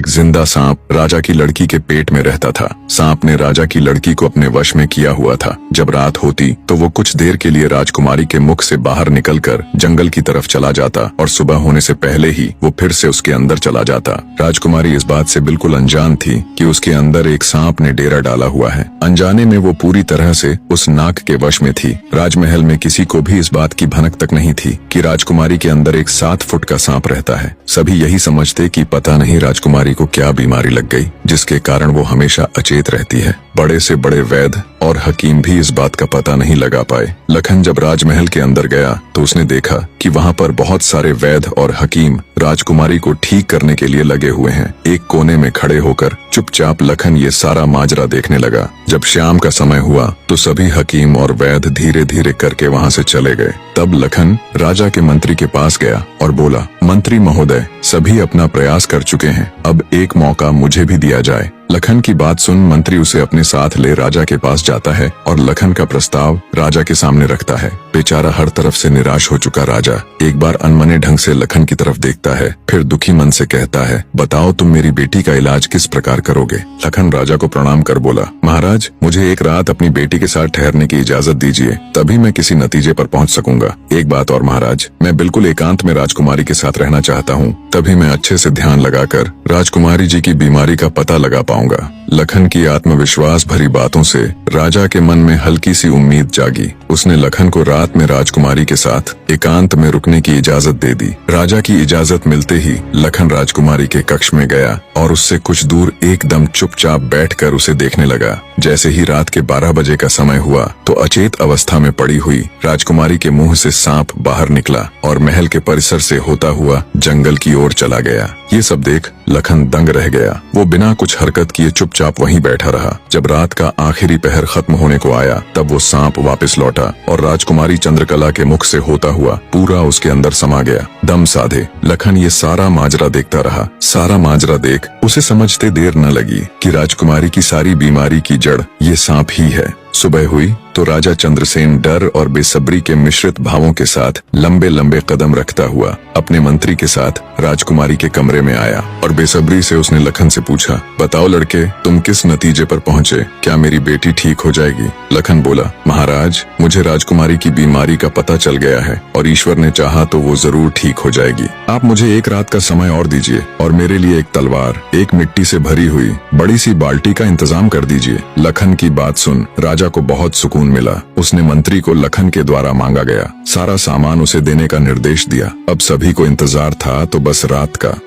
एक जिंदा सांप राजा की लड़की के पेट में रहता था। सांप ने राजा की लड़की को अपने वश में किया हुआ था। जब रात होती तो वो कुछ देर के लिए राजकुमारी के मुख से बाहर निकलकर जंगल की तरफ चला जाता और सुबह होने से पहले ही वो फिर से उसके अंदर चला जाता। राजकुमारी इस बात से बिल्कुल अनजान थी कि उसके अंदर एक सांप ने डेरा डाला हुआ है। अनजाने में वो पूरी तरह से उस नाग के वश में थी। राजमहल में किसी को भी इस बात की भनक तक नहीं थी कि राजकुमारी के अंदर एक 7 फुट का सांप रहता है। सभी यही समझते कि पता नहीं राजकुमारी को क्या बीमारी लग गई जिसके कारण वो हमेशा अचेत रहती है। बड़े से बड़े वैद्य और हकीम भी इस बात का पता नहीं लगा पाए। लखन जब राजमहल के अंदर गया तो उसने देखा कि वहाँ पर बहुत सारे वैद्य और हकीम राजकुमारी को ठीक करने के लिए लगे हुए हैं। एक कोने में खड़े होकर चुपचाप लखन ये सारा माजरा देखने लगा। जब शाम का समय हुआ तो सभी हकीम और वैद्य धीरे धीरे करके वहाँ से चले गए। तब लखन राजा के मंत्री के पास गया और बोला, मंत्री महोदय, सभी अपना प्रयास कर चुके हैं, अब एक मौका मुझे भी दिया जाए। लखन की बात सुन मंत्री उसे अपने साथ ले राजा के पास जाता है और लखन का प्रस्ताव राजा के सामने रखता है। बेचारा हर तरफ से निराश हो चुका राजा एक बार अनमने ढंग से लखन की तरफ देखता है, फिर दुखी मन से कहता है, बताओ तुम मेरी बेटी का इलाज किस प्रकार करोगे। लखन राजा को प्रणाम कर बोला, महाराज, मुझे एक रात अपनी बेटी के साथ ठहरने की इजाजत दीजिए, तभी मैं किसी नतीजे पर पहुंच सकूंगा। एक बात और महाराज, मैं बिल्कुल एकांत में राजकुमारी के साथ रहना चाहता हूँ, तभी मैं अच्छे से ध्यान लगाकर राजकुमारी जी की बीमारी का पता लगा पाऊंगा। लखन की आत्मविश्वास भरी बातों से राजा के मन में हल्की सी उम्मीद जागी। उसने लखन को रात में राजकुमारी के साथ एकांत में रुकने की इजाजत दे दी। राजा की इजाजत मिलते ही लखन राजकुमारी के कक्ष में गया और उससे कुछ दूर एकदम चुपचाप बैठकर उसे देखने लगा। जैसे ही रात के 12 बजे का समय हुआ तो अचेत अवस्था में पड़ी हुई राजकुमारी के मुंह से सांप बाहर निकला और महल के परिसर से होता हुआ जंगल की ओर चला गया। ये सब देख लखन दंग रह गया। वो बिना कुछ हरकत किए चुपचाप वहीं बैठा रहा। जब रात का आखिरी पहर खत्म होने को आया तब वो सांप वापस लौटा और राजकुमारी चंद्रकला के मुख से होता हुआ पूरा उसके अंदर समा गया। दम साधे लखन ये सारा माजरा देखता रहा। सारा माजरा देख उसे समझते देर न लगी कि राजकुमारी की सारी बीमारी की जड़ ये सांप ही है। सुबह हुई तो राजा चंद्रसेन डर और बेसब्री के मिश्रित भावों के साथ लंबे लंबे कदम रखता हुआ अपने मंत्री के साथ राजकुमारी के कमरे में आया और बेसब्री से उसने लखन से पूछा, बताओ लड़के, तुम किस नतीजे पर पहुँचे? क्या मेरी बेटी ठीक हो जाएगी? लखन बोला, महाराज, मुझे राजकुमारी की बीमारी का पता चल गया है और ईश्वर ने चाहा तो वो जरूर ठीक हो जाएगी। आप मुझे एक रात का समय और दीजिए और मेरे लिए एक तलवार, एक मिट्टी से भरी हुई बड़ी सी बाल्टी का इंतजाम कर दीजिए। लखन की बात सुन राजा को बहुत सुकून मिला। उसने मंत्री को लखन के द्वारा मांगा गया सारा सामान उसे देने का निर्देश दिया। अब सभी को इंतजार था तो बस रात का।